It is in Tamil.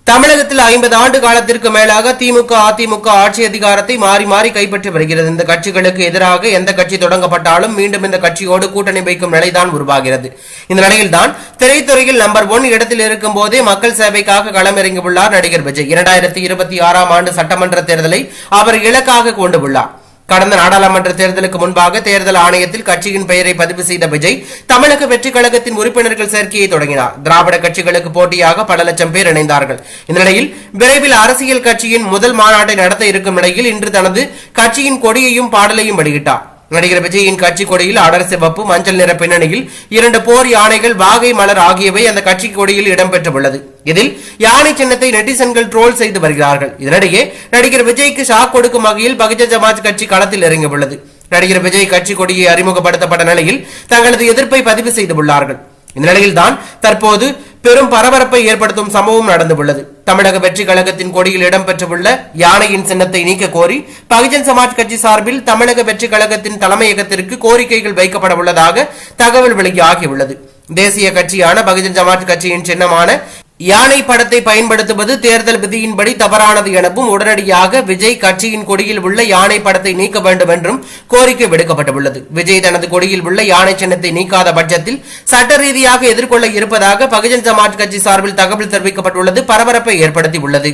தமிழகத்தில் 50 ஆண்டு காலத்திற்கு மேலாக திமுக அதிமுக ஆட்சி அதிகாரத்தை மாறி மாறி கைப்பற்றி வருகிறது. இந்த கட்சிகளுக்கு எதிராக எந்த கட்சி தொடங்கப்பட்டாலும் மீண்டும் இந்த கட்சியோடு கூட்டணி வைக்கும் நிலைதான் உருவாகிறது. இந்த நிலையில்தான் திரைத்துறையில் நம்பர் 1 இடத்தில் இருக்கும் போதே மக்கள் சேவைக்காக களமிறங்கியுள்ளார் நடிகர் விஜய். 2026 ஆண்டு சட்டமன்ற தேர்தலை அவர் இலக்காக கொண்டுள்ளார். கடந்த நாடாளுமன்ற தேர்தலுக்கு முன்பாக தேர்தல் ஆணையத்தில் கட்சியின் பெயரை பதிவு செய்த விஜய் தமிழக வெற்றி கழகத்தின் உறுப்பினர்கள் சேர்க்கையை தொடங்கினார். திராவிட கட்சிகளுக்கு போட்டியாக பல லட்சம் பேர் இணைந்தார்கள். இந்த நிலையில் விரைவில் அரசியல் கட்சியின் முதல் மாநாட்டை நடத்த இருக்கும் நிலையில் இன்று தனது கட்சியின் கொடியையும் பாடலையும் வெளியிட்டார். நடிகர் விஜயின் கட்சி கொடியில் அடர் சிவப்பு மஞ்சள் நிற பின்னணியில் 2 போர் யானைகள் வாகை மலர் ஆகியவை அந்த கட்சி கொடியில் இடம்பெற்றுள்ளது. இதில் யானை சின்னத்தை நெட்டிசன்கள் ட்ரோல் செய்து வருகிறார்கள். இதனிடையே நடிகர் விஜய்க்கு ஷாக் கொடுக்கும் வகையில் பகுஜன் சமாஜ் கட்சி களத்தில் இறங்கியுள்ளது. நடிகர் விஜய் கட்சி கொடியை அறிமுகப்படுத்தப்பட்ட நிலையில் தங்களது எதிர்ப்பை பதிவு செய்துள்ளார்கள். இந்த நிலையில்தான் தற்போது பெரும் பரபரப்பை ஏற்படுத்தும் சம்பவம் நடந்துள்ளது. தமிழக வெற்றி கழகத்தின் கொடியில் இடம்பெற்றுள்ள யானையின் சின்னத்தை நீக்க கோரி பகுஜன் சமாஜ் கட்சி சார்பில் தமிழக வெற்றி கழகத்தின் தலைமையகத்திற்கு கோரிக்கைகள் வைக்கப்பட உள்ளதாக தகவல் வெளியாகியுள்ளது. தேசிய கட்சியான பகுஜன் சமாஜ் கட்சியின் சின்னமான யானை படத்தை பயன்படுத்துவது தேர்தல் விதியின்படி தவறானது எனவும் உடனடியாக விஜய் கட்சியின் கொடியில் உள்ள யானை படத்தை நீக்க வேண்டும் என்றும் கோரிக்கை விடுக்கப்பட்டுள்ளது. விஜய் தனது கொடியில் உள்ள யானை சின்னத்தை நீக்காத பட்சத்தில் சட்ட ரீதியாக எதிர்கொள்ள இருப்பதாக பகுஜன் சமாஜ் கட்சி சார்பில் தகவல் தெரிவிக்கப்பட்டுள்ளது பரபரப்பை ஏற்படுத்தியுள்ளது.